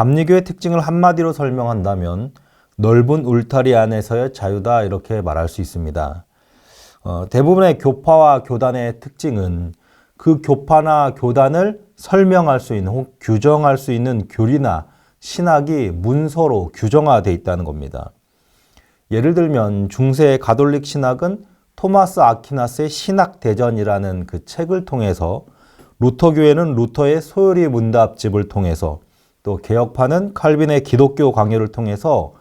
감리교의 특징을 한마디로 설명한다면 넓은 울타리 안에서의 자유다 이렇게 말할 수 있습니다. 대부분의 교파와 교단의 특징은 그 교파나 교단을 설명할 수 있는 혹 규정할 수 있는 교리나 신학이 문서로 규정화되어 있다는 겁니다. 예를 들면 중세 가톨릭 신학은 토마스 아퀴나스의 신학대전이라는 그 책을 통해서, 루터교회는 루터의 소요리 문답집을 통해서, 또 개혁파는 칼빈의 기독교 강요를 통해서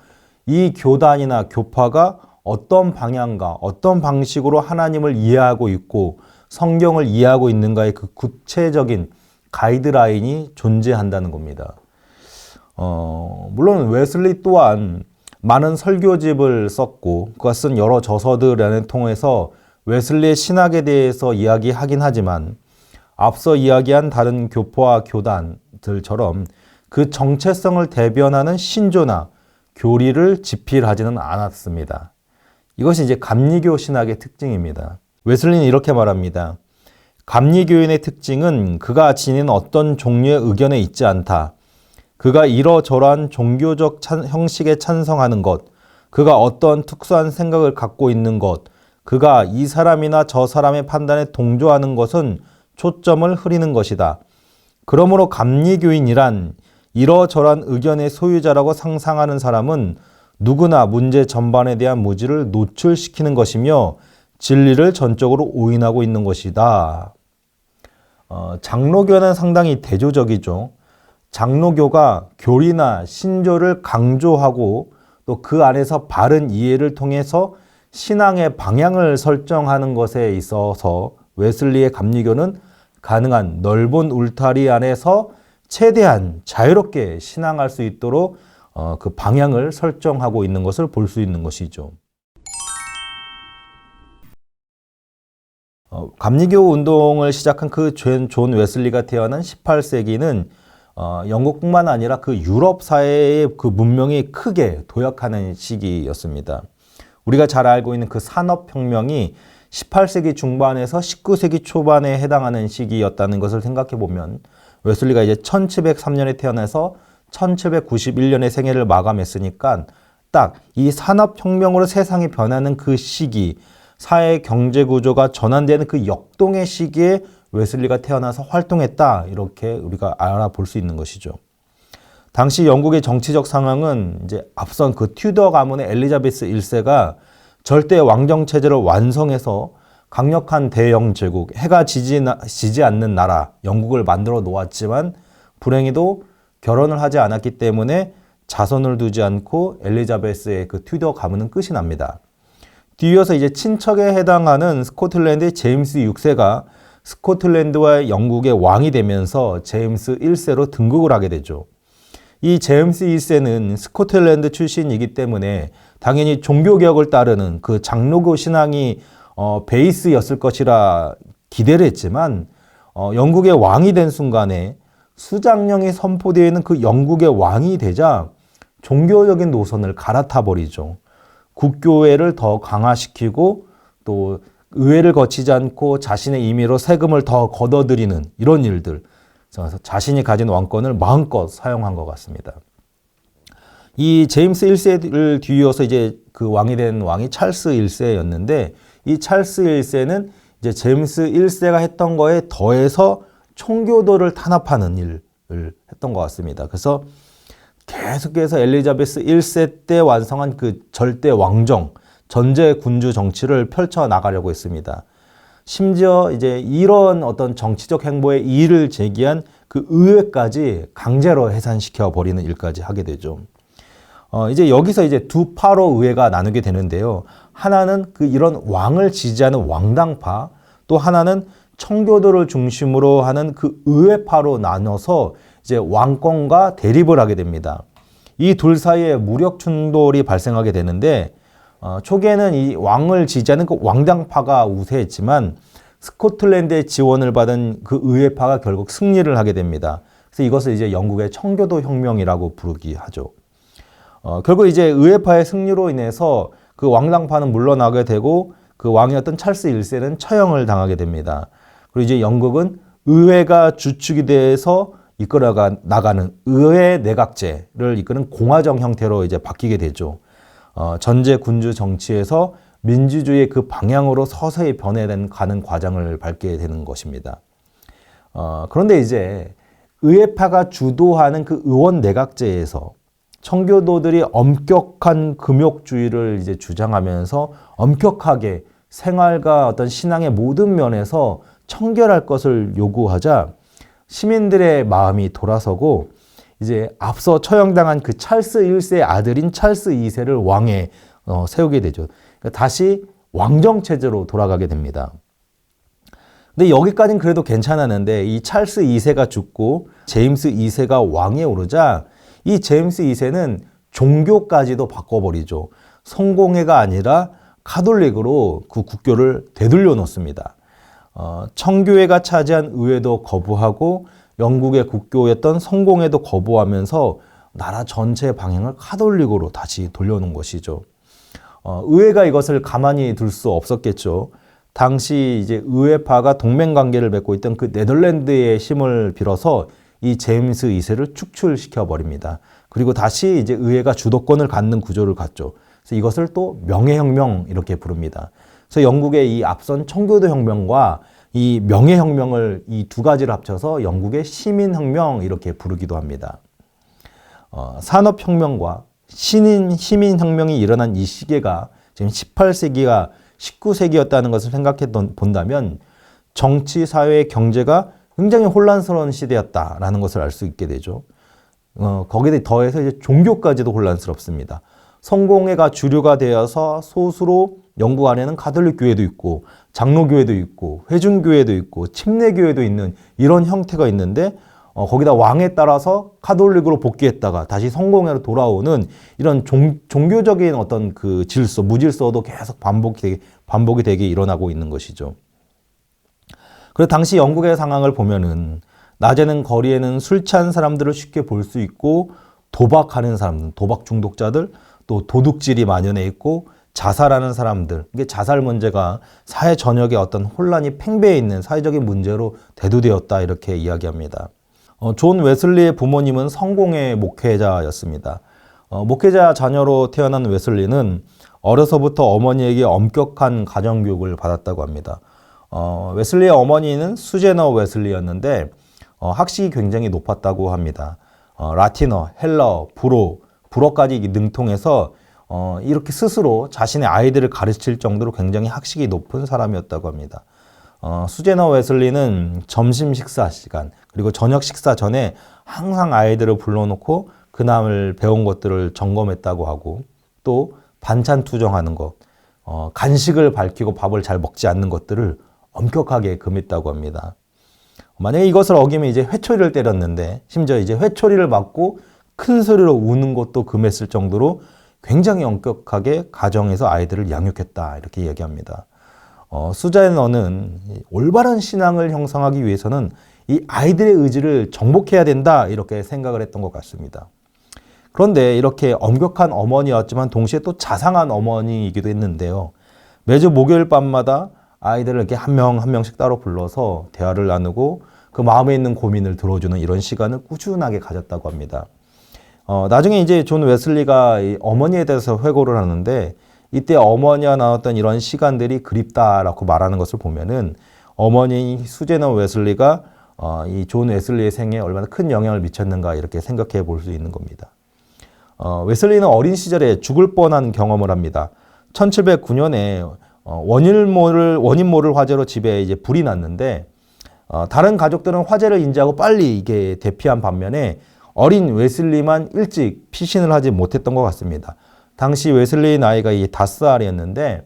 이 교단이나 교파가 어떤 방향과 어떤 방식으로 하나님을 이해하고 있고 성경을 이해하고 있는가의 그 구체적인 가이드라인이 존재한다는 겁니다. 물론 웨슬리 또한 많은 설교집을 썼고 그것은 여러 저서들을 통해서 웨슬리의 신학에 대해서 이야기하긴 하지만 앞서 이야기한 다른 교포와 교단들처럼 그 정체성을 대변하는 신조나 교리를 집필하지는 않았습니다. 이것이 이제 감리교 신학의 특징입니다. 웨슬리는 이렇게 말합니다. 감리교인의 특징은 그가 지닌 어떤 종류의 의견에 있지 않다. 그가 이러저러한 종교적 형식에 찬성하는 것, 그가 어떤 특수한 생각을 갖고 있는 것, 그가 이 사람이나 저 사람의 판단에 동조하는 것은 초점을 흐리는 것이다. 그러므로 감리교인이란 이러저러한 의견의 소유자라고 상상하는 사람은 누구나 문제 전반에 대한 무지를 노출시키는 것이며 진리를 전적으로 오인하고 있는 것이다. 장로교는 상당히 대조적이죠. 장로교가 교리나 신조를 강조하고 또 그 안에서 바른 이해를 통해서 신앙의 방향을 설정하는 것에 있어서 웨슬리의 감리교는 가능한 넓은 울타리 안에서 최대한 자유롭게 신앙할 수 있도록 그 방향을 설정하고 있는 것을 볼 수 있는 것이죠. 감리교 운동을 시작한 그 존 웨슬리가 태어난 18세기는 영국뿐만 아니라 그 유럽 사회의 그 문명이 크게 도약하는 시기였습니다. 우리가 잘 알고 있는 그 산업혁명이 18세기 중반에서 19세기 초반에 해당하는 시기였다는 것을 생각해 보면 웨슬리가 이제 1703년에 태어나서 1791년에 생애를 마감했으니까 딱 이 산업혁명으로 세상이 변하는 그 시기, 사회 경제 구조가 전환되는 그 역동의 시기에 웨슬리가 태어나서 활동했다. 이렇게 우리가 알아볼 수 있는 것이죠. 당시 영국의 정치적 상황은 이제 앞선 그 튜더 가문의 엘리자베스 1세가 절대 왕정 체제를 완성해서 강력한 대영 제국, 해가 지지 않는 나라 영국을 만들어 놓았지만 불행히도 결혼을 하지 않았기 때문에 자손을 두지 않고 엘리자베스의 그 튜더 가문은 끝이 납니다. 뒤이어서 이제 친척에 해당하는 스코틀랜드의 제임스 6세가 스코틀랜드와 영국의 왕이 되면서 제임스 1세로 등극을 하게 되죠. 이 제임스 1세는 스코틀랜드 출신이기 때문에 당연히 종교개혁을 따르는 그 장로교 신앙이 베이스였을 것이라 기대를 했지만 영국의 왕이 된 순간에 수장령이 선포되어 있는 그 영국의 왕이 되자 종교적인 노선을 갈아타 버리죠. 국교회를 더 강화시키고 또 의회를 거치지 않고 자신의 임의로 세금을 더 걷어들이는 이런 일들, 그래서 자신이 가진 왕권을 마음껏 사용한 것 같습니다. 이 제임스 1세를 뒤이어서 이제 그 왕이 된 왕이 찰스 1세였는데 이 찰스 1세는 이제 제임스 1세가 했던 거에 더해서 청교도를 탄압하는 일을 했던 것 같습니다. 그래서 계속해서 엘리자베스 1세 때 완성한 그 절대 왕정, 전제 군주 정치를 펼쳐 나가려고 했습니다. 심지어 이제 이런 어떤 정치적 행보에 이의를 제기한 그 의회까지 강제로 해산시켜 버리는 일까지 하게 되죠. 이제 여기서 이제 두 파로 의회가 나누게 되는데요. 하나는 그 이런 왕을 지지하는 왕당파, 또 하나는 청교도를 중심으로 하는 그 의회파로 나눠서 이제 왕권과 대립을 하게 됩니다. 이 둘 사이에 무력 충돌이 발생하게 되는데 초기에는 이 왕을 지지하는 그 왕당파가 우세했지만 스코틀랜드의 지원을 받은 그 의회파가 결국 승리를 하게 됩니다. 그래서 이것을 이제 영국의 청교도 혁명이라고 부르기 하죠. 결국 이제 의회파의 승리로 인해서 그 왕당파는 물러나게 되고 그 왕이었던 찰스 1세는 처형을 당하게 됩니다. 그리고 이제 영국은 의회가 주축이 돼서 이끌어가 나가는 의회 내각제를 이끄는 공화정 형태로 이제 바뀌게 되죠. 전제 군주 정치에서 민주주의의 그 방향으로 서서히 변해가는 과정을 밟게 되는 것입니다. 그런데 이제 의회파가 주도하는 그 의원 내각제에서 청교도들이 엄격한 금욕주의를 이제 주장하면서 엄격하게 생활과 어떤 신앙의 모든 면에서 청결할 것을 요구하자 시민들의 마음이 돌아서고 이제 앞서 처형당한 그 찰스 1세의 아들인 찰스 2세를 왕에 세우게 되죠. 그러니까 다시 왕정 체제로 돌아가게 됩니다. 근데 여기까지는 그래도 괜찮았는데 이 찰스 2세가 죽고 제임스 2세가 왕에 오르자 이 제임스 2세는 종교까지도 바꿔버리죠. 성공회가 아니라 카톨릭으로 그 국교를 되돌려 놓습니다. 청교회가 차지한 의회도 거부하고 영국의 국교였던 성공회도 거부하면서 나라 전체 방향을 카톨릭으로 다시 돌려놓은 것이죠. 의회가 이것을 가만히 둘 수 없었겠죠. 당시 이제 의회파가 동맹 관계를 맺고 있던 그 네덜란드의 힘을 빌어서 이 제임스 2세를 축출시켜 버립니다. 그리고 다시 이제 의회가 주도권을 갖는 구조를 갖죠. 그래서 이것을 또 명예혁명 이렇게 부릅니다. 그래서 영국의 이 앞선 청교도 혁명과 이 명예혁명을 이 두 가지를 합쳐서 영국의 시민혁명 이렇게 부르기도 합니다. 산업혁명과 시민혁명이 일어난 이 시기가 지금 18세기가 19세기였다는 것을 생각해 본다면 정치, 사회, 경제가 굉장히 혼란스러운 시대였다라는 것을 알 수 있게 되죠. 거기에 더해서 이제 종교까지도 혼란스럽습니다. 성공회가 주류가 되어서 소수로 영국 안에는 가톨릭 교회도 있고 장로교회도 있고 회중교회도 있고 침례교회도 있는 이런 형태가 있는데 거기다 왕에 따라서 카톨릭으로 복귀했다가 다시 성공회로 돌아오는 이런 종교적인 어떤 그 질서, 무질서도 계속 반복이 되게 일어나고 있는 것이죠. 그리고 당시 영국의 상황을 보면은 낮에는 거리에는 술 취한 사람들을 쉽게 볼 수 있고 도박하는 사람들, 도박 중독자들, 또 도둑질이 만연해 있고 자살하는 사람들, 이게 자살 문제가 사회 전역에 어떤 혼란이 팽배해 있는 사회적인 문제로 대두되었다 이렇게 이야기합니다. 존 웨슬리의 부모님은 성공회 목회자였습니다. 목회자 자녀로 태어난 웨슬리는 어려서부터 어머니에게 엄격한 가정교육을 받았다고 합니다. 웨슬리의 어머니는 수제너 웨슬리였는데 학식이 굉장히 높았다고 합니다. 라틴어, 헬라어, 불어까지 능통해서 이렇게 스스로 자신의 아이들을 가르칠 정도로 굉장히 학식이 높은 사람이었다고 합니다. 수제너 웨슬리는 점심 식사 시간 그리고 저녁 식사 전에 항상 아이들을 불러놓고 그날 배운 것들을 점검했다고 하고 또 반찬 투정하는 것, 간식을 밝히고 밥을 잘 먹지 않는 것들을 엄격하게 금했다고 합니다. 만약에 이것을 어기면 이제 회초리를 때렸는데 심지어 이제 회초리를 맞고 큰 소리로 우는 것도 금했을 정도로 굉장히 엄격하게 가정에서 아이들을 양육했다 이렇게 얘기합니다. 수제너는 올바른 신앙을 형성하기 위해서는 이 아이들의 의지를 정복해야 된다 이렇게 생각을 했던 것 같습니다. 그런데 이렇게 엄격한 어머니였지만 동시에 또 자상한 어머니이기도 했는데요. 매주 목요일 밤마다 아이들을 이렇게 한 명 한 명씩 따로 불러서 대화를 나누고 그 마음에 있는 고민을 들어주는 이런 시간을 꾸준하게 가졌다고 합니다. 나중에 이제 존 웨슬리가 이 어머니에 대해서 회고를 하는데 이때 어머니와 나눴던 이런 시간들이 그립다라고 말하는 것을 보면은 어머니 수제너 웨슬리가 이 존 웨슬리의 생애에 얼마나 큰 영향을 미쳤는가 이렇게 생각해 볼 수 있는 겁니다. 웨슬리는 어린 시절에 죽을 뻔한 경험을 합니다. 1709년에 원인모를 화재로 집에 이제 불이 났는데 다른 가족들은 화재를 인지하고 빨리 이게 대피한 반면에 어린 웨슬리만 일찍 피신을 하지 못했던 것 같습니다. 당시 웨슬리의 나이가 5살이었는데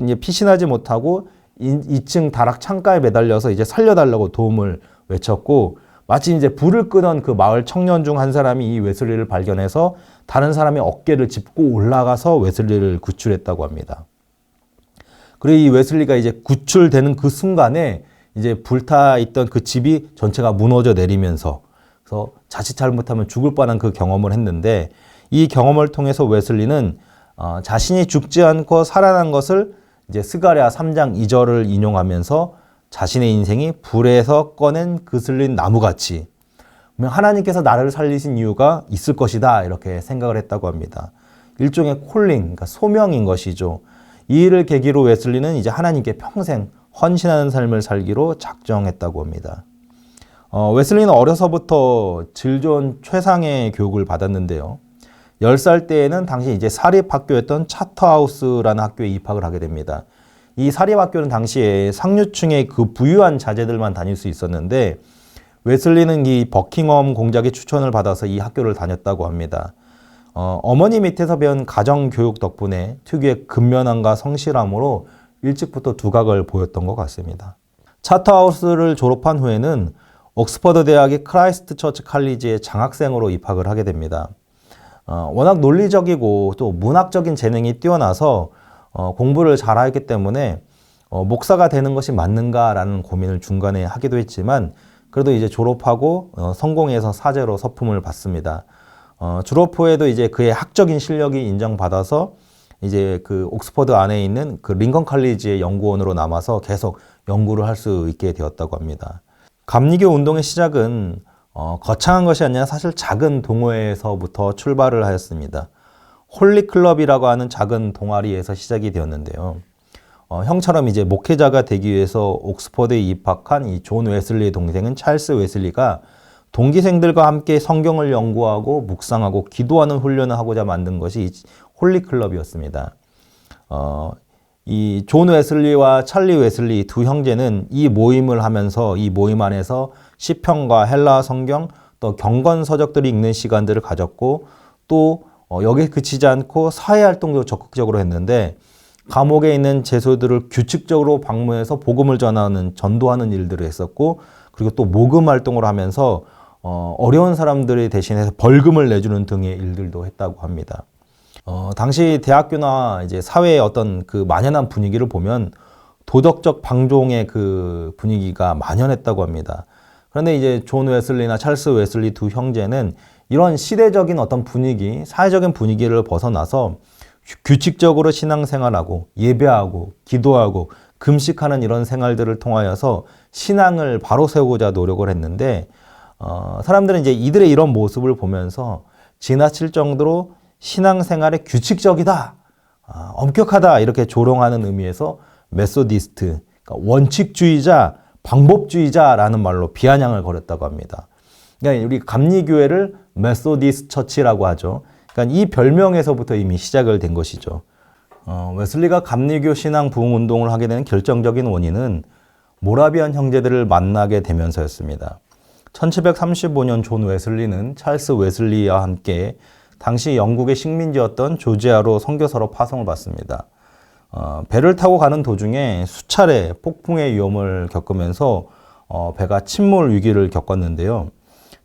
이제 피신하지 못하고 2층 다락 창가에 매달려서 이제 살려달라고 도움을 외쳤고 마치 이제 불을 끄던 그 마을 청년 중 한 사람이 이 웨슬리를 발견해서 다른 사람의 어깨를 짚고 올라가서 웨슬리를 구출했다고 합니다. 그리고 이 웨슬리가 이제 구출되는 그 순간에 이제 불타 있던 그 집이 전체가 무너져 내리면서 그래서 자칫 잘못하면 죽을 뻔한 그 경험을 했는데 이 경험을 통해서 웨슬리는 자신이 죽지 않고 살아난 것을 이제 스가랴 3장 2절을 인용하면서 자신의 인생이 불에서 꺼낸 그슬린 나무같이 하나님께서 나를 살리신 이유가 있을 것이다 이렇게 생각을 했다고 합니다. 일종의 콜링, 그러니까 소명인 것이죠. 이 일을 계기로 웨슬리는 이제 하나님께 평생 헌신하는 삶을 살기로 작정했다고 합니다. 웨슬리는 어려서부터 질 좋은 최상의 교육을 받았는데요. 10살 때에는 당시 이제 사립학교였던 차터하우스라는 학교에 입학을 하게 됩니다. 이 사립학교는 당시에 상류층의 그 부유한 자제들만 다닐 수 있었는데 웨슬리는 이 버킹엄 공작의 추천을 받아서 이 학교를 다녔다고 합니다. 어머니 밑에서 배운 가정교육 덕분에 특유의 근면함과 성실함으로 일찍부터 두각을 보였던 것 같습니다. 차터하우스를 졸업한 후에는 옥스퍼드 대학의 크라이스트 처치 칼리지에 장학생으로 입학을 하게 됩니다. 워낙 논리적이고 또 문학적인 재능이 뛰어나서 공부를 잘하기 때문에 목사가 되는 것이 맞는가라는 고민을 중간에 하기도 했지만 그래도 이제 졸업하고 성공해서 사제로 서품을 받습니다. 졸업 후에도 이제 그의 학적인 실력이 인정받아서 이제 그 옥스퍼드 안에 있는 그 링컨 칼리지의 연구원으로 남아서 계속 연구를 할 수 있게 되었다고 합니다. 감리교 운동의 시작은 거창한 것이 아니라 사실 작은 동호회에서부터 출발을 하였습니다. 홀리클럽이라고 하는 작은 동아리에서 시작이 되었는데요. 형처럼 이제 목회자가 되기 위해서 옥스퍼드에 입학한 이 존 웨슬리의 동생은 찰스 웨슬리가 동기생들과 함께 성경을 연구하고 묵상하고 기도하는 훈련을 하고자 만든 것이 이 홀리클럽이었습니다. 이 존 웨슬리와 찰리 웨슬리 두 형제는 이 모임을 하면서 이 모임 안에서 시편과 헬라어 성경 또 경건 서적들을 읽는 시간들을 가졌고 또 여기에 그치지 않고 사회활동도 적극적으로 했는데 감옥에 있는 죄수들을 규칙적으로 방문해서 복음을 전도하는 일들을 했었고 그리고 또 모금 활동을 하면서 어려운 사람들이 대신해서 벌금을 내주는 등의 일들도 했다고 합니다. 당시 대학교나 이제 사회의 어떤 그 만연한 분위기를 보면 도덕적 방종의 그 분위기가 만연했다고 합니다. 그런데 이제 존 웨슬리나 찰스 웨슬리 두 형제는 이런 시대적인 어떤 분위기, 사회적인 분위기를 벗어나서 규칙적으로 신앙생활하고 예배하고 기도하고 금식하는 이런 생활들을 통하여서 신앙을 바로 세우고자 노력을 했는데 사람들은 이제 이들의 이런 모습을 보면서 지나칠 정도로 신앙생활에 규칙적이다, 엄격하다 이렇게 조롱하는 의미에서 메소디스트, 그러니까 원칙주의자, 방법주의자라는 말로 비아냥을 거렸다고 합니다. 그러니까 우리 감리교회를 메소디스트 처치라고 하죠. 그러니까 이 별명에서부터 이미 시작을 된 것이죠. 웨슬리가 감리교 신앙 부흥 운동을 하게 되는 결정적인 원인은 모라비안 형제들을 만나게 되면서였습니다. 1735년 존 웨슬리는 찰스 웨슬리와 함께 당시 영국의 식민지였던 조지아로 선교사로 파송을 받습니다. 배를 타고 가는 도중에 수차례 폭풍의 위험을 겪으면서 배가 침몰 위기를 겪었는데요.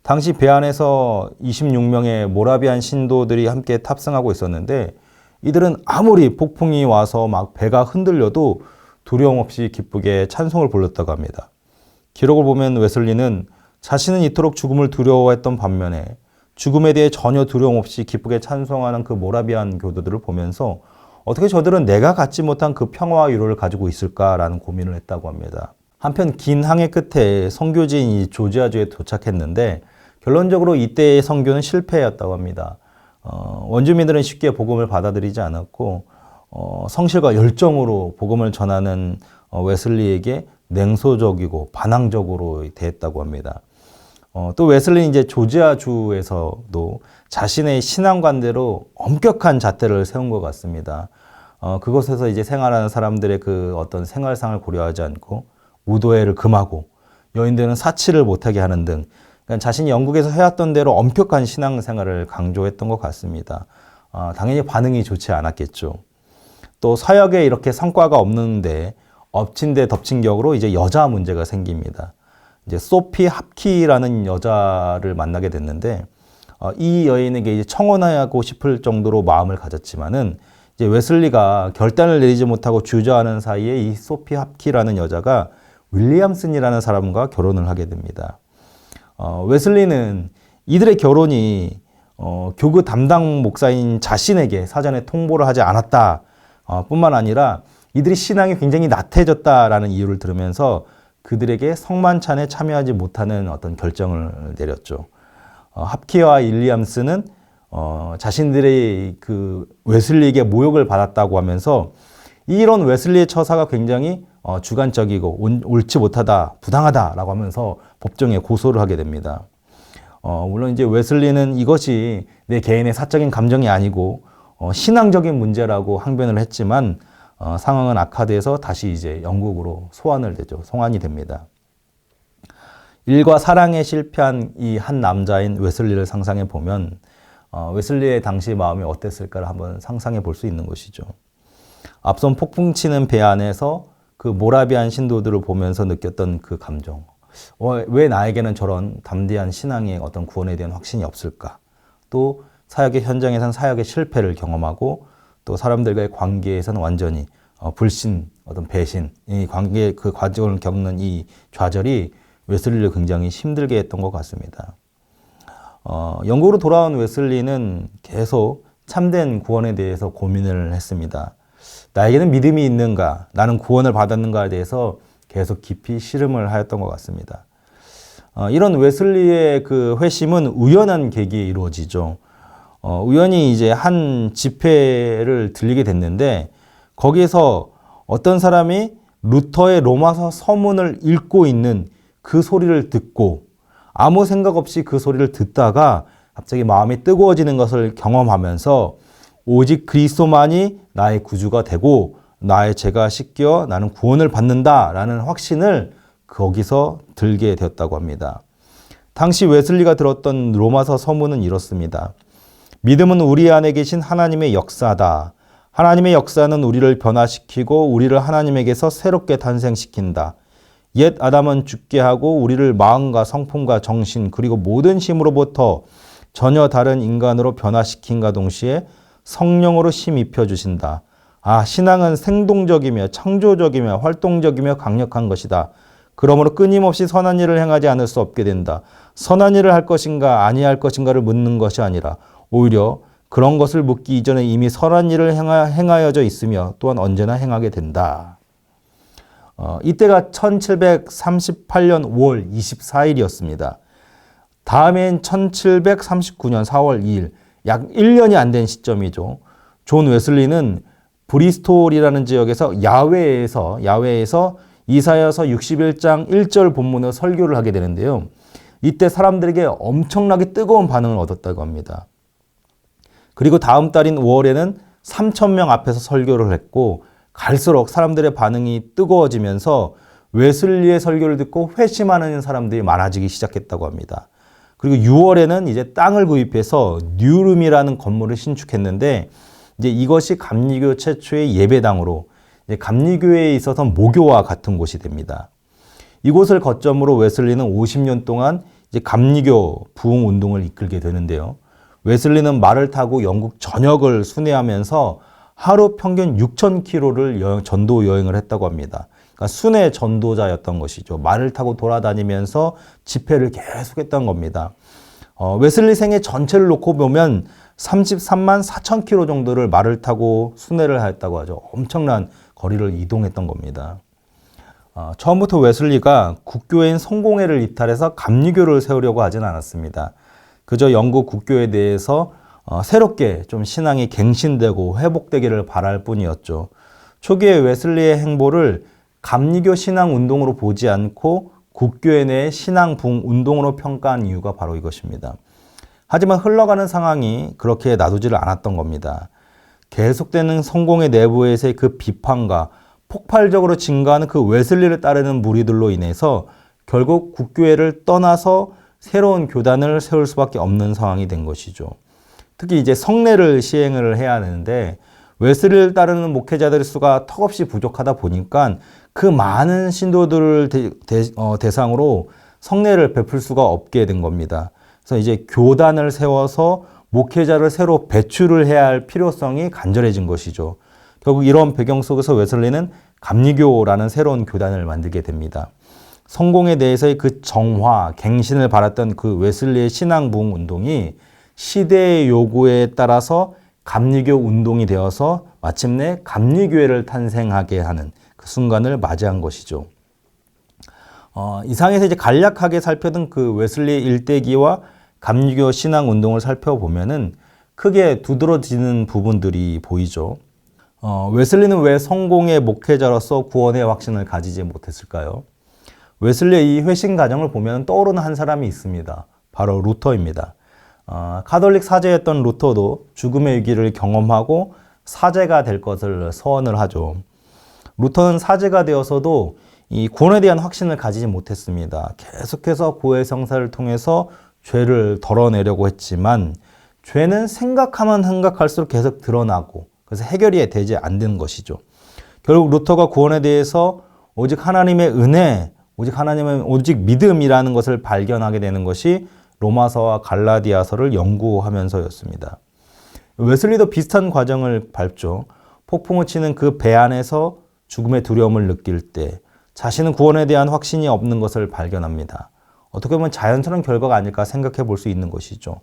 당시 배 안에서 26명의 모라비안 신도들이 함께 탑승하고 있었는데 이들은 아무리 폭풍이 와서 막 배가 흔들려도 두려움 없이 기쁘게 찬송을 불렀다고 합니다. 기록을 보면 웨슬리는 자신은 이토록 죽음을 두려워했던 반면에 죽음에 대해 전혀 두려움 없이 기쁘게 찬송하는 그 모라비안 교도들을 보면서 어떻게 저들은 내가 갖지 못한 그 평화와 위로를 가지고 있을까라는 고민을 했다고 합니다. 한편 긴 항해 끝에 선교지인 이 조지아주에 도착했는데 결론적으로 이때의 선교는 실패였다고 합니다. 원주민들은 쉽게 복음을 받아들이지 않았고 성실과 열정으로 복음을 전하는 웨슬리에게 냉소적이고 반항적으로 대했다고 합니다. 또 웨슬리는 이제 조지아주에서도 자신의 신앙관대로 엄격한 잣대를 세운 것 같습니다. 그곳에서 이제 생활하는 사람들의 그 어떤 생활상을 고려하지 않고 무도회를 금하고 여인들은 사치를 못하게 하는 등 그러니까 자신이 영국에서 해왔던 대로 엄격한 신앙생활을 강조했던 것 같습니다. 당연히 반응이 좋지 않았겠죠. 또 사역에 이렇게 성과가 없는데 엎친 데 덮친 격으로 이제 여자 문제가 생깁니다. 이제 소피 합키라는 여자를 만나게 됐는데 이 여인에게 이제 청혼하고 싶을 정도로 마음을 가졌지만은 이제 웨슬리가 결단을 내리지 못하고 주저하는 사이에 이 소피 합키라는 여자가 윌리엄슨이라는 사람과 결혼을 하게 됩니다. 웨슬리는 이들의 결혼이 교구 담당 목사인 자신에게 사전에 통보를 하지 않았다 뿐만 아니라 이들이 신앙이 굉장히 나태해졌다라는 이유를 들으면서 그들에게 성만찬에 참여하지 못하는 어떤 결정을 내렸죠. 합키와 윌리엄스는 자신들의 그 웨슬리에게 모욕을 받았다고 하면서 이런 웨슬리의 처사가 굉장히 주관적이고 옳지 못하다, 부당하다라고 하면서 법정에 고소를 하게 됩니다. 물론 이제 웨슬리는 이것이 내 개인의 사적인 감정이 아니고 신앙적인 문제라고 항변을 했지만 상황은 악화돼서 다시 이제 영국으로 송환이 됩니다. 일과 사랑에 실패한 이 한 남자인 웨슬리를 상상해 보면 웨슬리의 당시 마음이 어땠을까를 한번 상상해 볼 수 있는 것이죠. 앞선 폭풍치는 배 안에서 그 모라비안 신도들을 보면서 느꼈던 그 감정. 왜 나에게는 저런 담대한 신앙의 어떤 구원에 대한 확신이 없을까? 또 사역의 현장에선 사역의 실패를 경험하고 또 사람들과의 관계에서는 완전히 불신, 어떤 배신, 이 관계 그 과정을 겪는 이 좌절이 웨슬리를 굉장히 힘들게 했던 것 같습니다. 영국으로 돌아온 웨슬리는 계속 참된 구원에 대해서 고민을 했습니다. 나에게는 믿음이 있는가? 나는 구원을 받았는가에 대해서 계속 깊이 씨름을 하였던 것 같습니다. 이런 웨슬리의 그 회심은 우연한 계기에 이루어지죠. 우연히 이제 한 집회를 들리게 됐는데 거기에서 어떤 사람이 루터의 로마서 서문을 읽고 있는 그 소리를 듣고 아무 생각 없이 그 소리를 듣다가 갑자기 마음이 뜨거워지는 것을 경험하면서 오직 그리스도만이 나의 구주가 되고 나의 죄가 씻겨 나는 구원을 받는다라는 확신을 거기서 들게 되었다고 합니다. 당시 웨슬리가 들었던 로마서 서문은 이렇습니다. 믿음은 우리 안에 계신 하나님의 역사다. 하나님의 역사는 우리를 변화시키고 우리를 하나님에게서 새롭게 탄생시킨다. 옛 아담은 죽게 하고 우리를 마음과 성품과 정신 그리고 모든 힘으로부터 전혀 다른 인간으로 변화시킨과 동시에 성령으로 힘입혀 주신다. 신앙은 생동적이며 창조적이며 활동적이며 강력한 것이다. 그러므로 끊임없이 선한 일을 행하지 않을 수 없게 된다. 선한 일을 할 것인가 아니할 것인가를 묻는 것이 아니라 오히려 그런 것을 묻기 이전에 이미 선한 일을 행하여져 있으며 또한 언제나 행하게 된다. 이때가 1738년 5월 24일이었습니다. 다음엔 1739년 4월 2일, 약 1년이 안 된 시점이죠. 존 웨슬리는 브리스톨이라는 지역에서 야외에서 이사야서 61장 1절 본문의 설교를 하게 되는데요. 이때 사람들에게 엄청나게 뜨거운 반응을 얻었다고 합니다. 그리고 다음 달인 5월에는 3,000명 앞에서 설교를 했고 갈수록 사람들의 반응이 뜨거워지면서 웨슬리의 설교를 듣고 회심하는 사람들이 많아지기 시작했다고 합니다. 그리고 6월에는 이제 땅을 구입해서 뉴룸이라는 건물을 신축했는데 이제 이것이 감리교 최초의 예배당으로 이제 감리교회에 있어서 모교와 같은 곳이 됩니다. 이곳을 거점으로 웨슬리는 50년 동안 이제 감리교 부흥 운동을 이끌게 되는데요. 웨슬리는 말을 타고 영국 전역을 순회하면서 하루 평균 6,000km를 전도 여행을 했다고 합니다. 그러니까 순회 전도자였던 것이죠. 말을 타고 돌아다니면서 집회를 계속했던 겁니다. 웨슬리 생애 전체를 놓고 보면 33만 4,000km 정도를 말을 타고 순회를 하였다고 하죠. 엄청난 거리를 이동했던 겁니다. 처음부터 웨슬리가 국교회인 성공회를 이탈해서 감리교를 세우려고 하진 않았습니다. 그저 영국 국교에 대해서 새롭게 좀 신앙이 갱신되고 회복되기를 바랄 뿐이었죠. 초기에 웨슬리의 행보를 감리교 신앙 운동으로 보지 않고 국교회 내의 신앙 부흥 운동으로 평가한 이유가 바로 이것입니다. 하지만 흘러가는 상황이 그렇게 놔두지를 않았던 겁니다. 계속되는 성공의 내부에서의 그 비판과 폭발적으로 증가하는 그 웨슬리를 따르는 무리들로 인해서 결국 국교회를 떠나서 새로운 교단을 세울 수밖에 없는 상황이 된 것이죠. 특히 이제 성례를 시행을 해야 하는데 웨슬리를 따르는 목회자들의 수가 턱없이 부족하다 보니까 그 많은 신도들을 대상으로 성례를 베풀 수가 없게 된 겁니다. 그래서 이제 교단을 세워서 목회자를 새로 배출을 해야 할 필요성이 간절해진 것이죠. 결국 이런 배경 속에서 웨슬리는 감리교라는 새로운 교단을 만들게 됩니다. 성공에 대해서의 그 정화, 갱신을 바랐던 그 웨슬리의 신앙 부흥 운동이 시대의 요구에 따라서 감리교 운동이 되어서 마침내 감리교회를 탄생하게 하는 그 순간을 맞이한 것이죠. 이 상에서 이제 간략하게 살펴본 그 웨슬리의 일대기와 감리교 신앙 운동을 살펴보면은 크게 두드러지는 부분들이 보이죠. 웨슬리는 왜 성공의 목회자로서 구원의 확신을 가지지 못했을까요? 웨슬리의 이 회신 과정을 보면 떠오르는 한 사람이 있습니다. 바로 루터입니다. 카톨릭 사제였던 루터도 죽음의 위기를 경험하고 사제가 될 것을 서원을 하죠. 루터는 사제가 되어서도 이 구원에 대한 확신을 가지지 못했습니다. 계속해서 고해 성사를 통해서 죄를 덜어내려고 했지만 죄는 생각하면 생각할수록 계속 드러나고 그래서 해결이 되지 않는 것이죠. 결국 루터가 구원에 대해서 오직 하나님의 은혜, 오직 믿음이라는 것을 발견하게 되는 것이 로마서와 갈라디아서를 연구하면서였습니다. 웨슬리도 비슷한 과정을 밟죠. 폭풍을 치는 그 배 안에서 죽음의 두려움을 느낄 때 자신은 구원에 대한 확신이 없는 것을 발견합니다. 어떻게 보면 자연스러운 결과가 아닐까 생각해 볼 수 있는 것이죠.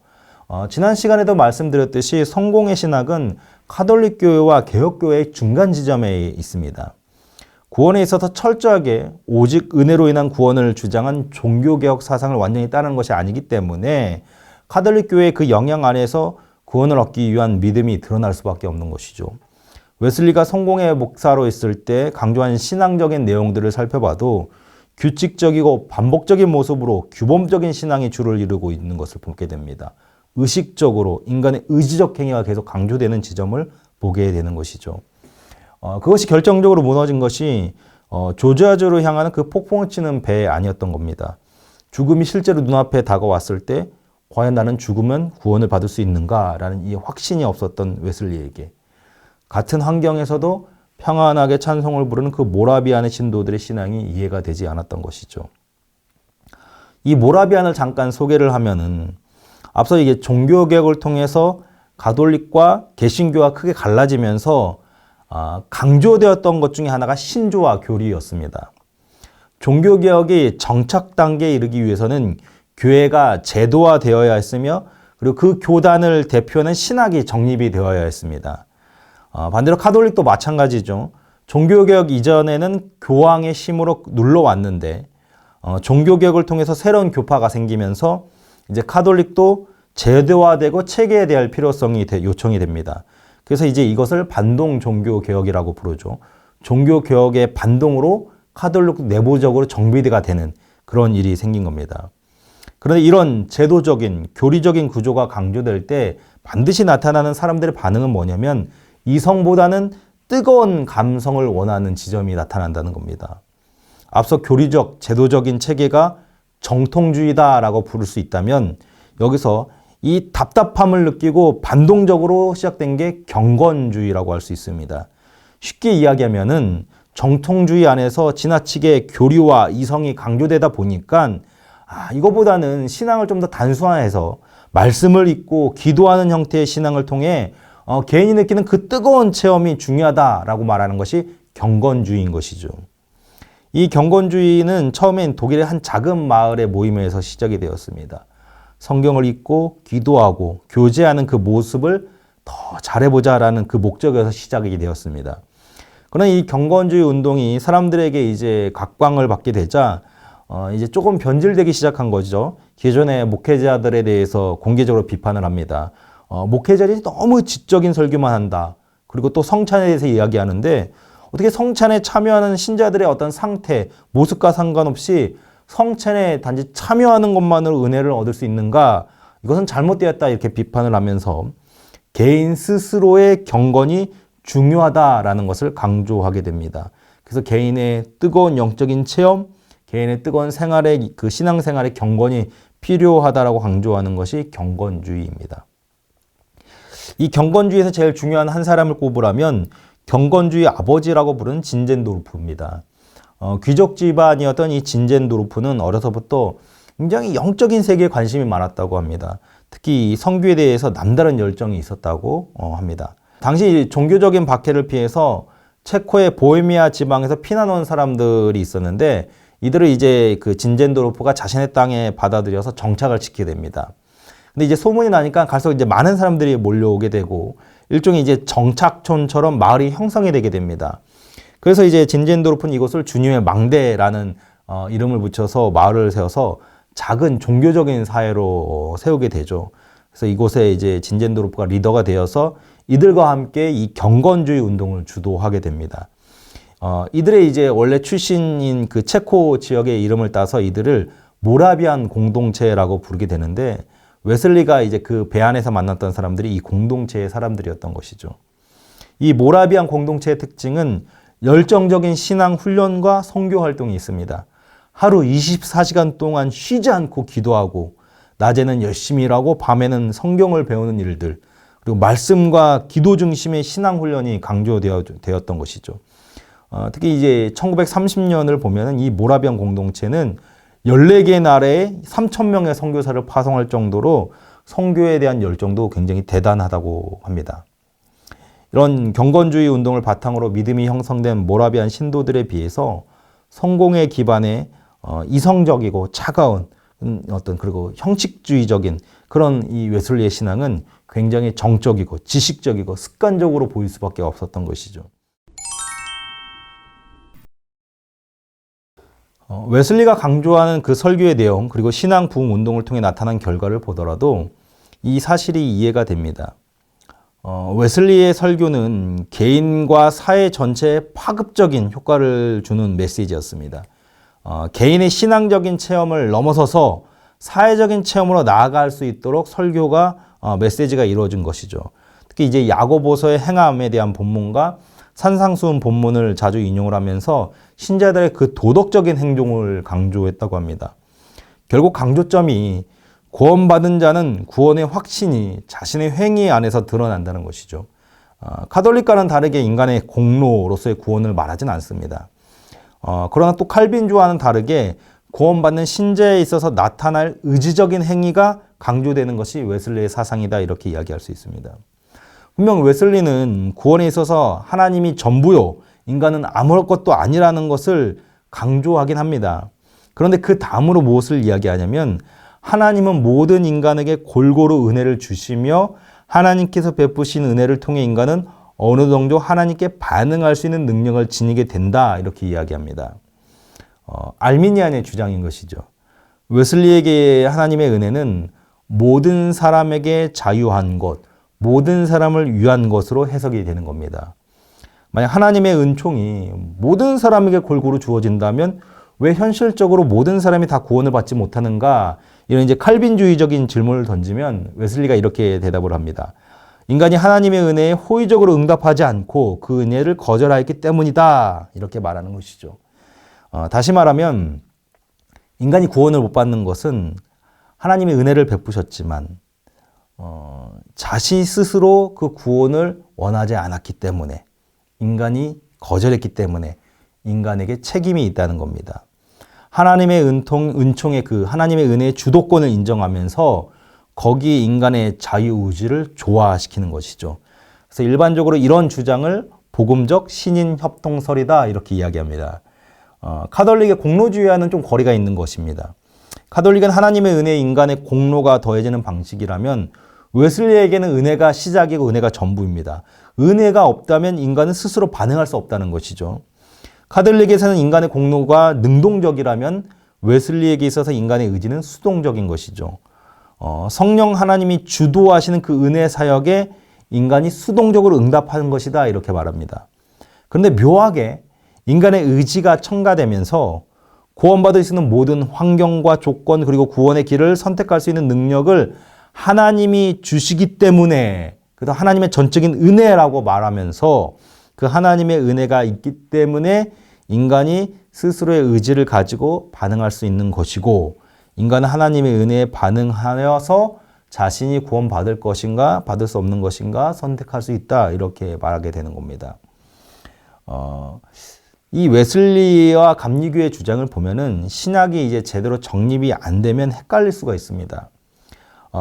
지난 시간에도 말씀드렸듯이 성공의 신학은 카톨릭 교회와 개혁교회의 중간 지점에 있습니다. 구원에 있어서 철저하게 오직 은혜로 인한 구원을 주장한 종교개혁 사상을 완전히 따르는 것이 아니기 때문에 카톨릭 교회의 그 영향 안에서 구원을 얻기 위한 믿음이 드러날 수밖에 없는 것이죠. 웨슬리가 성공의 목사로 있을 때 강조한 신앙적인 내용들을 살펴봐도 규칙적이고 반복적인 모습으로 규범적인 신앙이 주를 이루고 있는 것을 보게 됩니다. 의식적으로 인간의 의지적 행위가 계속 강조되는 지점을 보게 되는 것이죠. 그것이 결정적으로 무너진 것이 조지아주로 향하는 그 폭풍을 치는 배 아니었던 겁니다. 죽음이 실제로 눈앞에 다가왔을 때 과연 나는 죽으면 구원을 받을 수 있는가라는 이 확신이 없었던 웨슬리에게 같은 환경에서도 평안하게 찬송을 부르는 그 모라비안의 신도들의 신앙이 이해가 되지 않았던 것이죠. 이 모라비안을 잠깐 소개를 하면은 앞서 이게 종교개혁을 통해서 가톨릭과 개신교가 크게 갈라지면서 강조되었던 것 중에 하나가 신조와 교리였습니다. 종교개혁이 정착 단계에 이르기 위해서는 교회가 제도화되어야 했으며 그리고 그 교단을 대표하는 신학이 정립이 되어야 했습니다. 반대로 카톨릭도 마찬가지죠. 종교개혁 이전에는 교황의 힘으로 눌러왔는데 종교개혁을 통해서 새로운 교파가 생기면서 이제 카톨릭도 제도화되고 체계화될 필요성이 요청이 됩니다. 그래서 이제 이것을 반동 종교개혁이라고 부르죠. 종교개혁의 반동으로 카톨릭 내부적으로 정비가 되는 그런 일이 생긴 겁니다. 그런데 이런 제도적인 교리적인 구조가 강조될 때 반드시 나타나는 사람들의 반응은 뭐냐면 이성보다는 뜨거운 감성을 원하는 지점이 나타난다는 겁니다. 앞서 교리적, 제도적인 체계가 정통주의다라고 부를 수 있다면 여기서 이 답답함을 느끼고 반동적으로 시작된 게 경건주의라고 할 수 있습니다. 쉽게 이야기하면은 정통주의 안에서 지나치게 교리와 이성이 강조되다 보니까 이거보다는 신앙을 좀 더 단순화해서 말씀을 읽고 기도하는 형태의 신앙을 통해 개인이 느끼는 그 뜨거운 체험이 중요하다라고 말하는 것이 경건주의인 것이죠. 이 경건주의는 처음엔 독일의 한 작은 마을의 모임에서 시작이 되었습니다. 성경을 읽고 기도하고 교제하는 그 모습을 더 잘해보자라는 그 목적에서 시작이 되었습니다. 그러나 이 경건주의 운동이 사람들에게 이제 각광을 받게 되자 이제 조금 변질되기 시작한 거죠. 기존의 목회자들에 대해서 공개적으로 비판을 합니다. 목회자들이 너무 지적인 설교만 한다. 그리고 또 성찬에 대해서 이야기하는데 어떻게 성찬에 참여하는 신자들의 어떤 상태, 모습과 상관없이 성찬에 단지 참여하는 것만으로 은혜를 얻을 수 있는가? 이것은 잘못되었다 이렇게 비판을 하면서 개인 스스로의 경건이 중요하다라는 것을 강조하게 됩니다. 그래서 개인의 뜨거운 영적인 체험, 개인의 뜨거운 생활의 그 신앙생활의 경건이 필요하다라고 강조하는 것이 경건주의입니다. 이 경건주의에서 제일 중요한 한 사람을 꼽으라면 경건주의 아버지라고 부르는 진젠도르프입니다. 귀족 집안이었던 이 진젠도르프는 어려서부터 굉장히 영적인 세계에 관심이 많았다고 합니다. 특히 성교에 대해서 남다른 열정이 있었다고 합니다. 당시 종교적인 박해를 피해서 체코의 보헤미아 지방에서 피난 온 사람들이 있었는데 이들을 이제 그 진젠도르프가 자신의 땅에 받아들여서 정착을 시키게 됩니다. 근데 이제 소문이 나니까 갈수록 이제 많은 사람들이 몰려오게 되고 일종의 이제 정착촌처럼 마을이 형성이 되게 됩니다. 그래서 이제 진젠도르프는 이곳을 주님의 망대라는 이름을 붙여서 마을을 세워서 작은 종교적인 사회로 세우게 되죠. 그래서 이곳에 이제 진젠도르프가 리더가 되어서 이들과 함께 이 경건주의 운동을 주도하게 됩니다. 이들의 이제 원래 출신인 그 체코 지역의 이름을 따서 이들을 모라비안 공동체라고 부르게 되는데, 웨슬리가 이제 그 배 안에서 만났던 사람들이 이 공동체의 사람들이었던 것이죠. 이 모라비안 공동체의 특징은 열정적인 신앙 훈련과 선교 활동이 있습니다. 하루 24시간 동안 쉬지 않고 기도하고, 낮에는 열심히 일하고 밤에는 성경을 배우는 일들, 그리고 말씀과 기도 중심의 신앙 훈련이 강조되었던 것이죠. 특히 이제 1930년을 보면은 이 모라비안 공동체는 14개 나라에 3,000명의 선교사를 파송할 정도로 선교에 대한 열정도 굉장히 대단하다고 합니다. 이런 경건주의 운동을 바탕으로 믿음이 형성된 모라비안 신도들에 비해서 성공의 기반에 이성적이고 차가운 그리고 형식주의적인 그런 이 웨슬리의 신앙은 굉장히 정적이고 지식적이고 습관적으로 보일 수밖에 없었던 것이죠. 웨슬리가 강조하는 그 설교의 내용, 그리고 신앙 부흥 운동을 통해 나타난 결과를 보더라도 이 사실이 이해가 됩니다. 웨슬리의 설교는 개인과 사회 전체에 파급적인 효과를 주는 메시지였습니다. 개인의 신앙적인 체험을 넘어서서 사회적인 체험으로 나아갈 수 있도록 설교가 메시지가 이루어진 것이죠. 특히 이제 야고보서의 행함에 대한 본문과 산상수훈 본문을 자주 인용을 하면서 신자들의 그 도덕적인 행동을 강조했다고 합니다. 결국 강조점이 구원받은 자는 구원의 확신이 자신의 행위 안에서 드러난다는 것이죠. 카톨릭과는 다르게 인간의 공로로서의 구원을 말하진 않습니다. 그러나 또 칼빈주와는 다르게 구원받는 신자에 있어서 나타날 의지적인 행위가 강조되는 것이 웨슬리의 사상이다, 이렇게 이야기할 수 있습니다. 분명 웨슬리는 구원에 있어서 하나님이 전부요, 인간은 아무것도 아니라는 것을 강조하긴 합니다. 그런데 그 다음으로 무엇을 이야기하냐면, 하나님은 모든 인간에게 골고루 은혜를 주시며 하나님께서 베푸신 은혜를 통해 인간은 어느 정도 하나님께 반응할 수 있는 능력을 지니게 된다, 이렇게 이야기합니다. 알미니안의 주장인 것이죠. 웨슬리에게 하나님의 은혜는 모든 사람에게 자유한 것, 모든 사람을 위한 것으로 해석이 되는 겁니다. 만약 하나님의 은총이 모든 사람에게 골고루 주어진다면 왜 현실적으로 모든 사람이 다 구원을 받지 못하는가? 이런 이제 칼빈주의적인 질문을 던지면 웨슬리가 이렇게 대답을 합니다. 인간이 하나님의 은혜에 호의적으로 응답하지 않고 그 은혜를 거절하였기 때문이다, 이렇게 말하는 것이죠. 다시 말하면 인간이 구원을 못 받는 것은 하나님의 은혜를 베푸셨지만 자신 스스로 그 구원을 원하지 않았기 때문에, 인간이 거절했기 때문에 인간에게 책임이 있다는 겁니다. 하나님의 은총의 그 하나님의 은혜의 주도권을 인정하면서 거기에 인간의 자유의지를 조화시키는 것이죠. 그래서 일반적으로 이런 주장을 복음적 신인 협동설이다, 이렇게 이야기합니다. 카톨릭의 공로주의와는 좀 거리가 있는 것입니다. 카톨릭은 하나님의 은혜에 인간의 공로가 더해지는 방식이라면 웨슬리에게는 은혜가 시작이고 은혜가 전부입니다. 은혜가 없다면 인간은 스스로 반응할 수 없다는 것이죠. 카톨릭에서는 인간의 공로가 능동적이라면 웨슬리에게 있어서 인간의 의지는 수동적인 것이죠. 성령 하나님이 주도하시는 그 은혜 사역에 인간이 수동적으로 응답하는 것이다, 이렇게 말합니다. 그런데 묘하게 인간의 의지가 첨가되면서 구원받을 수 있는 모든 환경과 조건, 그리고 구원의 길을 선택할 수 있는 능력을 하나님이 주시기 때문에, 그래서 하나님의 전적인 은혜라고 말하면서 그 하나님의 은혜가 있기 때문에 인간이 스스로의 의지를 가지고 반응할 수 있는 것이고, 인간은 하나님의 은혜에 반응하여서 자신이 구원받을 것인가 받을 수 없는 것인가 선택할 수 있다, 이렇게 말하게 되는 겁니다. 이 웨슬리와 감리교의 주장을 보면은 신학이 이제 제대로 정립이 안 되면 헷갈릴 수가 있습니다.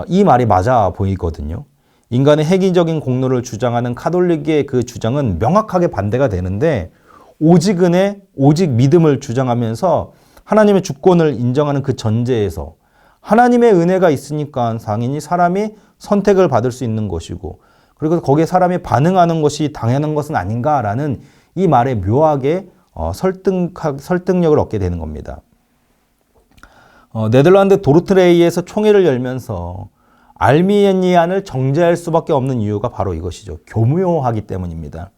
이 말이 맞아 보이거든요. 인간의 획일적인 공로를 주장하는 카톨릭의 그 주장은 명확하게 반대가 되는데, 오직 은혜, 오직 믿음을 주장하면서 하나님의 주권을 인정하는 그 전제에서 하나님의 은혜가 있으니까 당연히 사람이 선택을 받을 수 있는 것이고, 그리고 거기에 사람이 반응하는 것이 당연한 것은 아닌가라는 이 말에 묘하게 설득력을 얻게 되는 겁니다. 네덜란드 도르트레이에서 총회를 열면서 알미니안을 정죄할 수밖에 없는 이유가 바로 이것이죠. 교묘하기 때문입니다.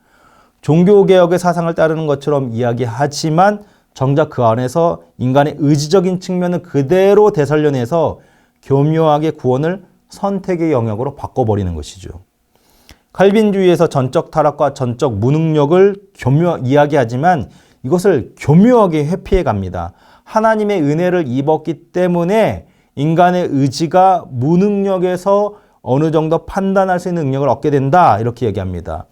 종교개혁의 사상을 따르는 것처럼 이야기하지만 정작 그 안에서 인간의 의지적인 측면을 그대로 되살려내서 교묘하게 구원을 선택의 영역으로 바꿔버리는 것이죠. 칼빈주의에서 전적 타락과 전적 무능력을 이야기하지만 이것을 교묘하게 회피해 갑니다. 하나님의 은혜를 입었기 때문에 인간의 의지가 무능력에서 어느 정도 판단할 수 있는 능력을 얻게 된다, 이렇게 얘기합니다.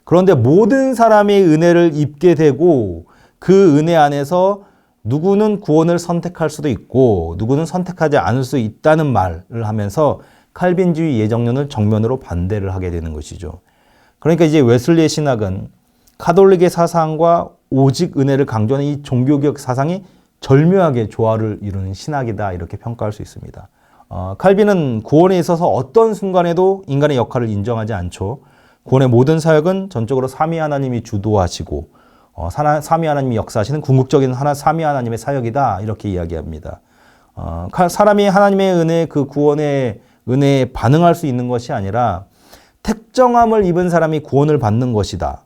그런데 모든 사람이 은혜를 입게 되고 그 은혜 안에서 누구는 구원을 선택할 수도 있고 누구는 선택하지 않을 수 있다는 말을 하면서 칼빈주의 예정론을 정면으로 반대를 하게 되는 것이죠. 그러니까 이제 웨슬리의 신학은 카톨릭의 사상과 오직 은혜를 강조하는 이 종교개혁 사상이 절묘하게 조화를 이루는 신학이다, 이렇게 평가할 수 있습니다. 칼빈은 구원에 있어서 어떤 순간에도 인간의 역할을 인정하지 않죠. 구원의 모든 사역은 전적으로 삼위 하나님이 주도하시고 삼위 하나님이 역사하시는 궁극적인 삼위 하나님의 사역이다, 이렇게 이야기합니다. 사람이 하나님의 은혜, 그 구원의 은혜에 반응할 수 있는 것이 아니라 택정함을 입은 사람이 구원을 받는 것이다.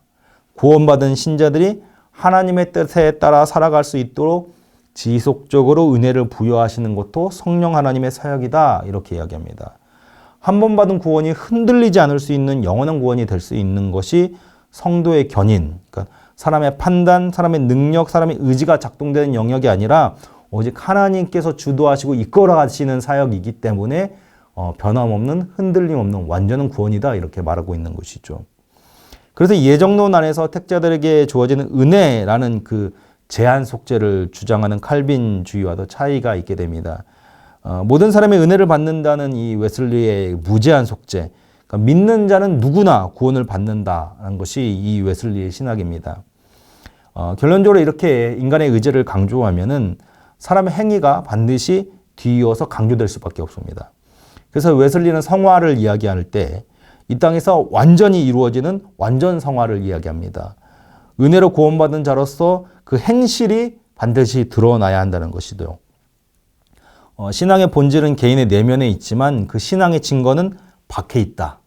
구원받은 신자들이 하나님의 뜻에 따라 살아갈 수 있도록 지속적으로 은혜를 부여하시는 것도 성령 하나님의 사역이다, 이렇게 이야기합니다. 한 번 받은 구원이 흔들리지 않을 수 있는 영원한 구원이 될 수 있는 것이 성도의 견인, 그러니까 사람의 판단, 사람의 능력, 사람의 의지가 작동되는 영역이 아니라 오직 하나님께서 주도하시고 이끌어 가시는 사역이기 때문에 변함없는, 흔들림 없는 완전한 구원이다, 이렇게 말하고 있는 것이죠. 그래서 예정론 안에서 택자들에게 주어지는 은혜라는 그 제한 속죄를 주장하는 칼빈주의와도 차이가 있게 됩니다. 모든 사람의 은혜를 받는다는 이 웨슬리의 무제한 속죄, 그러니까 믿는 자는 누구나 구원을 받는다는 것이 이 웨슬리의 신학입니다. 결론적으로 이렇게 인간의 의지를 강조하면은 사람의 행위가 반드시 뒤이어서 강조될 수밖에 없습니다. 그래서 웨슬리는 성화를 이야기할 때 이 땅에서 완전히 이루어지는 완전 성화를 이야기합니다. 은혜로 구원받은 자로서 그 행실이 반드시 드러나야 한다는 것이죠. 신앙의 본질은 개인의 내면에 있지만 그 신앙의 증거는 밖에 있다.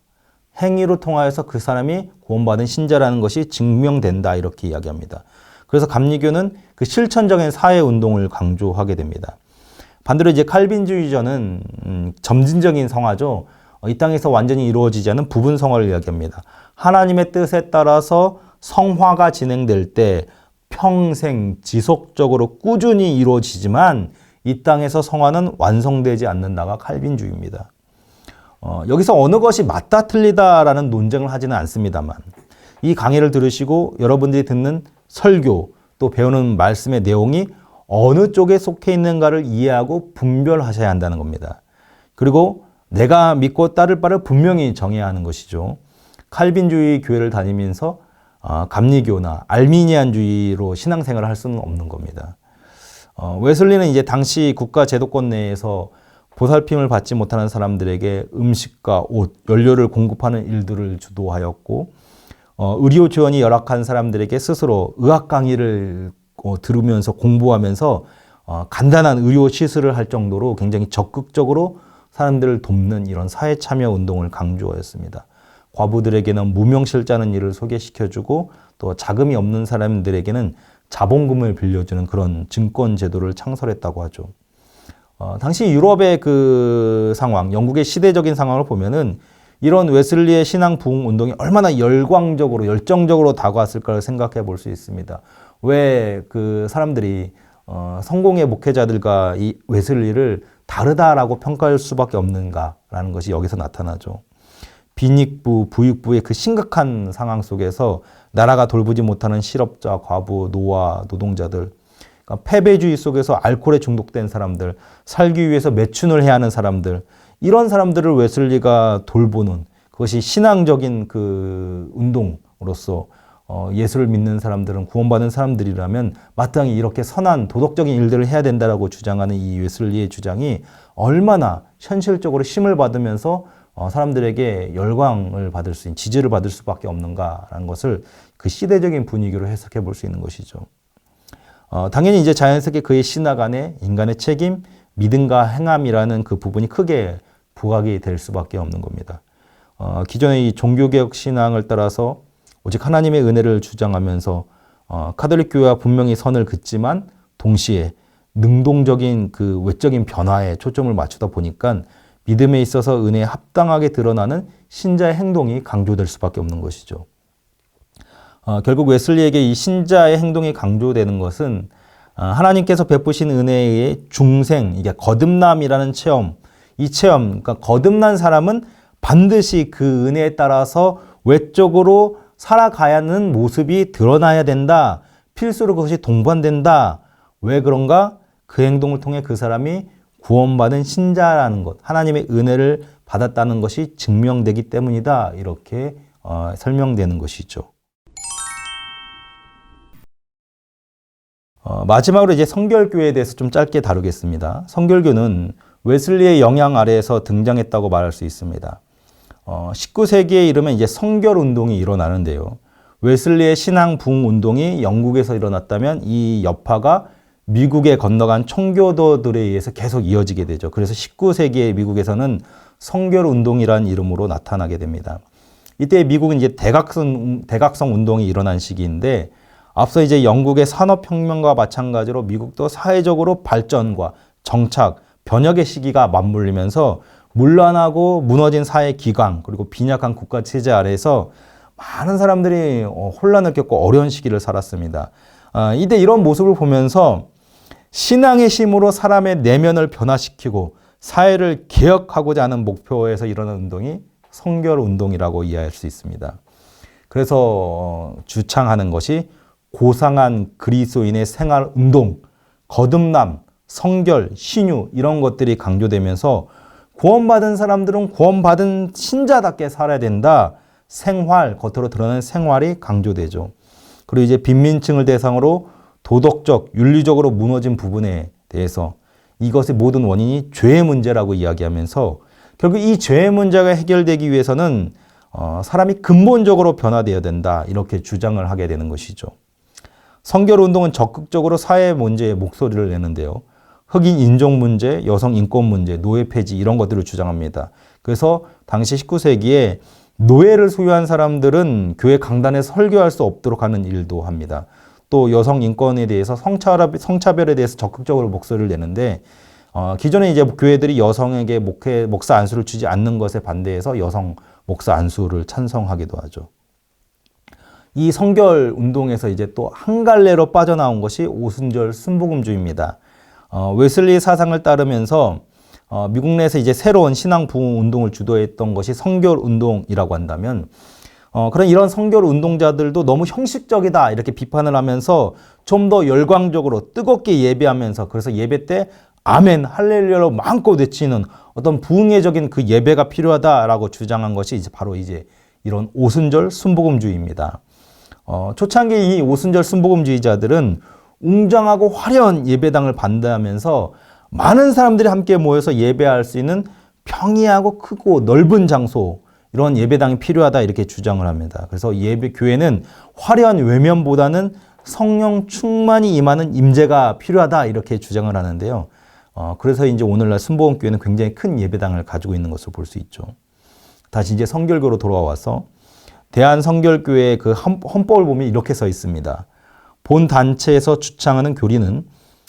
행위로 통하여서 그 사람이 구원받은 신자라는 것이 증명된다, 이렇게 이야기합니다. 그래서 감리교는 그 실천적인 사회운동을 강조하게 됩니다. 반대로 이제 칼빈주의자는 점진적인 성화죠. 이 땅에서 완전히 이루어지지 않은 부분 성화를 이야기합니다. 하나님의 뜻에 따라서 성화가 진행될 때 평생 지속적으로 꾸준히 이루어지지만 이 땅에서 성화는 완성되지 않는다가 칼빈주의입니다. 여기서 어느 것이 맞다 틀리다라는 논쟁을 하지는 않습니다만 이 강의를 들으시고 여러분들이 듣는 설교 또 배우는 말씀의 내용이 어느 쪽에 속해 있는가를 이해하고 분별하셔야 한다는 겁니다. 그리고 내가 믿고 따를 바를 분명히 정해야 하는 것이죠. 칼빈주의 교회를 다니면서 감리교나 알미니안주의로 신앙생활을 할 수는 없는 겁니다. 웨슬리는 이제 당시 국가 제도권 내에서 보살핌을 받지 못하는 사람들에게 음식과 옷, 연료를 공급하는 일들을 주도하였고 의료 지원이 열악한 사람들에게 스스로 의학 강의를 들으면서 공부하면서 간단한 의료 시술을 할 정도로 굉장히 적극적으로 사람들을 돕는 이런 사회 참여 운동을 강조하였습니다. 과부들에게는 무명실자는 일을 소개시켜주고 또 자금이 없는 사람들에게는 자본금을 빌려주는 그런 증권 제도를 창설했다고 하죠. 당시 유럽의 그 상황, 영국의 시대적인 상황을 보면은 이런 웨슬리의 신앙 부흥 운동이 얼마나 열정적으로 다가왔을까를 생각해 볼 수 있습니다. 왜 그 사람들이 성공의 목회자들과 이 웨슬리를 다르다라고 평가할 수밖에 없는가라는 것이 여기서 나타나죠. 빈익부, 부익부의 그 심각한 상황 속에서 나라가 돌보지 못하는 실업자, 과부, 노아, 노동자들, 그러니까 패배주의 속에서 알코올에 중독된 사람들, 살기 위해서 매춘을 해야 하는 사람들, 이런 사람들을 웨슬리가 돌보는 그것이 신앙적인 그 운동으로서 예수를 믿는 사람들은 구원받은 사람들이라면 마땅히 이렇게 선한 도덕적인 일들을 해야 된다라고 주장하는 이 웨슬리의 주장이 얼마나 현실적으로 힘을 받으면서 사람들에게 열광을 받을 수 있는, 지지를 받을 수밖에 없는가라는 것을 그 시대적인 분위기로 해석해 볼 수 있는 것이죠. 당연히 이제 자연스럽게 그의 신학 안에 인간의 책임, 믿음과 행함이라는 그 부분이 크게 부각이 될 수밖에 없는 겁니다. 기존의 이 종교개혁 신앙을 따라서 오직 하나님의 은혜를 주장하면서 카톨릭 교회와 분명히 선을 긋지만 동시에 능동적인 그 외적인 변화에 초점을 맞추다 보니까 믿음에 있어서 은혜에 합당하게 드러나는 신자의 행동이 강조될 수밖에 없는 것이죠. 결국 웨슬리에게 이 신자의 행동이 강조되는 것은 하나님께서 베푸신 은혜의 중생, 이게 거듭남이라는 체험, 이 체험, 그러니까 거듭난 사람은 반드시 그 은혜에 따라서 외적으로 살아가야 하는 모습이 드러나야 된다. 필수로 그것이 동반된다. 왜 그런가? 그 행동을 통해 그 사람이 구원받은 신자라는 것, 하나님의 은혜를 받았다는 것이 증명되기 때문이다. 이렇게 설명되는 것이죠. 마지막으로 이제 성결교회에 대해서 좀 짧게 다루겠습니다. 성결교는 웨슬리의 영향 아래에서 등장했다고 말할 수 있습니다. 19세기에 이르면 이제 성결 운동이 일어나는데요. 웨슬리의 신앙 부흥 운동이 영국에서 일어났다면 이 여파가 미국에 건너간 청교도들에 의해서 계속 이어지게 되죠. 그래서 19세기의 미국에서는 성결 운동이라는 이름으로 나타나게 됩니다. 이때 미국은 이제 대각성 운동이 일어난 시기인데 앞서 이제 영국의 산업혁명과 마찬가지로 미국도 사회적으로 발전과 정착, 변혁의 시기가 맞물리면서 문란하고 무너진 사회 기강 그리고 빈약한 국가 체제 아래에서 많은 사람들이 혼란을 겪고 어려운 시기를 살았습니다. 이때 이런 모습을 보면서 신앙의 힘으로 사람의 내면을 변화시키고 사회를 개혁하고자 하는 목표에서 일어난 운동이 성결 운동이라고 이해할 수 있습니다. 그래서 주창하는 것이 고상한 그리스도인의 생활 운동, 거듭남, 성결, 신유 이런 것들이 강조되면서 구원받은 사람들은 구원받은 신자답게 살아야 된다. 생활, 겉으로 드러나는 생활이 강조되죠. 그리고 이제 빈민층을 대상으로 도덕적, 윤리적으로 무너진 부분에 대해서 이것의 모든 원인이 죄의 문제라고 이야기하면서 결국 이 죄의 문제가 해결되기 위해서는 사람이 근본적으로 변화되어야 된다. 이렇게 주장을 하게 되는 것이죠. 성결운동은 적극적으로 사회 문제에 목소리를 내는데요. 흑인 인종 문제, 여성 인권 문제, 노예 폐지 이런 것들을 주장합니다. 그래서 당시 19세기에 노예를 소유한 사람들은 교회 강단에 설교할 수 없도록 하는 일도 합니다. 또 여성 인권에 대해서 성차별에 대해서 적극적으로 목소리를 내는데 기존에 이제 교회들이 여성에게 목사 안수를 주지 않는 것에 반대해서 여성 목사 안수를 찬성하기도 하죠. 이 성결 운동에서 이제 또 한 갈래로 빠져나온 것이 오순절 순복음주의입니다. 웨슬리 사상을 따르면서 미국 내에서 이제 새로운 신앙 부흥 운동을 주도했던 것이 성결 운동이라고 한다면 그런 이런 성결 운동자들도 너무 형식적이다 이렇게 비판을 하면서 좀 더 열광적으로 뜨겁게 예배하면서 그래서 예배 때 아멘 할렐루야로 마음껏 외치는 어떤 부흥회적인 그 예배가 필요하다라고 주장한 것이 이제 바로 이제 이런 오순절 순복음주의입니다. 초창기 이 오순절 순복음주의자들은 웅장하고 화려한 예배당을 반대하면서 많은 사람들이 함께 모여서 예배할 수 있는 평이하고 크고 넓은 장소 이런 예배당이 필요하다 이렇게 주장을 합니다. 그래서 교회는 화려한 외면보다는 성령 충만이 임하는 임재가 필요하다 이렇게 주장을 하는데요. 그래서 이제 오늘날 순복음교회는 굉장히 큰 예배당을 가지고 있는 것을 볼 수 있죠. 다시 이제 성결교로 돌아와서 대한성결교회의 그 헌법을 보면 이렇게 써 있습니다. 본 단체에서 주창하는 교리는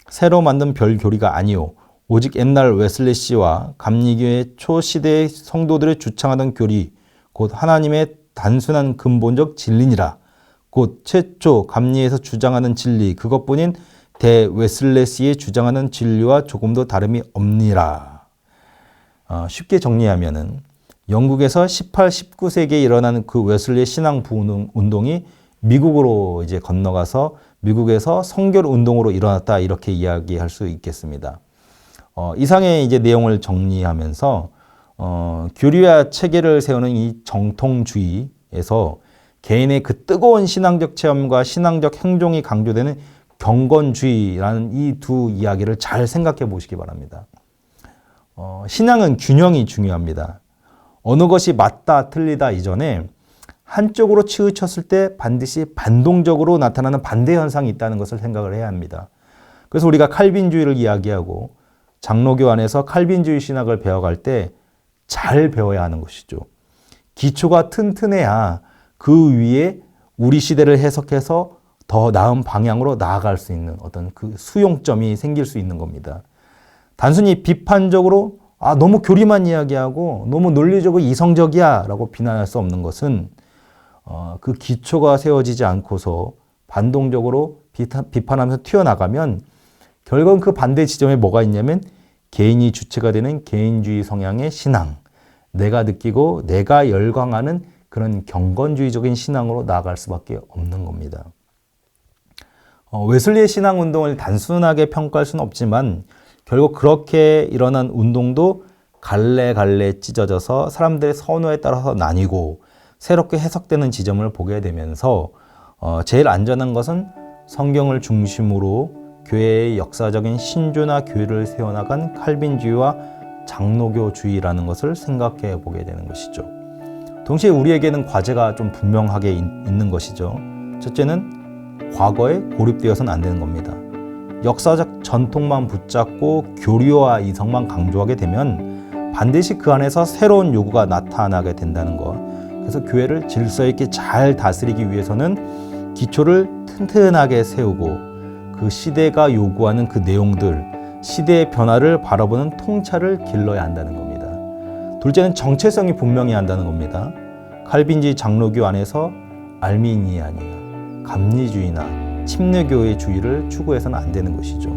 새로 만든 별 교리가 아니오 오직 옛날 웨슬리 씨와 감리교회 초시대의 성도들의 주창하던 교리 곧 하나님의 단순한 근본적 진리니라. 곧 최초 감리에서 주장하는 진리 그것뿐인 대 웨슬리 씨의 주장하는 진리와 조금도 다름이 없니라. 쉽게 정리하면은 영국에서 18, 19세기에 일어나는 그 웨슬리의 신앙 부흥 운동이 미국으로 이제 건너가서 미국에서 성결 운동으로 일어났다 이렇게 이야기할 수 있겠습니다. 이상의 이제 내용을 정리하면서 교리와 체계를 세우는 이 정통주의에서 개인의 그 뜨거운 신앙적 체험과 신앙적 행동이 강조되는 경건주의라는 이 두 이야기를 잘 생각해 보시기 바랍니다. 신앙은 균형이 중요합니다. 어느 것이 맞다 틀리다 이전에 한쪽으로 치우쳤을 때 반드시 반동적으로 나타나는 반대 현상이 있다는 것을 생각을 해야 합니다. 그래서 우리가 칼빈주의를 이야기하고 장로교 안에서 칼빈주의 신학을 배워갈 때 잘 배워야 하는 것이죠. 기초가 튼튼해야 그 위에 우리 시대를 해석해서 더 나은 방향으로 나아갈 수 있는 어떤 그 수용점이 생길 수 있는 겁니다. 단순히 비판적으로 너무 교리만 이야기하고 너무 논리적으로 이성적이야 라고 비난할 수 없는 것은 그 기초가 세워지지 않고서 반동적으로 비판하면서 튀어나가면 결국은 그 반대 지점에 뭐가 있냐면 개인이 주체가 되는 개인주의 성향의 신앙, 내가 느끼고 내가 열광하는 그런 경건주의적인 신앙으로 나아갈 수밖에 없는 겁니다. 웨슬리의 신앙운동을 단순하게 평가할 수는 없지만 결국 그렇게 일어난 운동도 갈래갈래 찢어져서 사람들의 선호에 따라서 나뉘고 새롭게 해석되는 지점을 보게 되면서 제일 안전한 것은 성경을 중심으로 교회의 역사적인 신조나 교회를 세워나간 칼빈주의와 장로교주의라는 것을 생각해 보게 되는 것이죠. 동시에 우리에게는 과제가 좀 분명하게 있는 것이죠. 첫째는 과거에 고립되어서는 안 되는 겁니다. 역사적 전통만 붙잡고 교리와 이성만 강조하게 되면 반드시 그 안에서 새로운 요구가 나타나게 된다는 것. 그래서 교회를 질서 있게 잘 다스리기 위해서는 기초를 튼튼하게 세우고 그 시대가 요구하는 그 내용들, 시대의 변화를 바라보는 통찰을 길러야 한다는 겁니다. 둘째는 정체성이 분명해야 한다는 겁니다. 칼빈주의 장로교 안에서 알미니안이나 감리주의나 침례교의 주의를 추구해서는 안 되는 것이죠.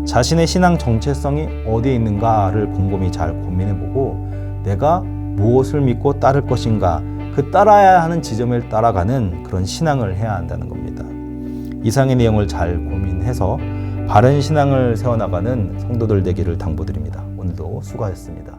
자신의 신앙 정체성이 어디에 있는가를 곰곰이 잘 고민해보고 내가 무엇을 믿고 따를 것인가, 그 따라야 하는 지점을 따라가는 그런 신앙을 해야 한다는 겁니다. 이상의 내용을 잘 고민해서 바른 신앙을 세워나가는 성도들 되기를 당부드립니다. 오늘도 수고하셨습니다.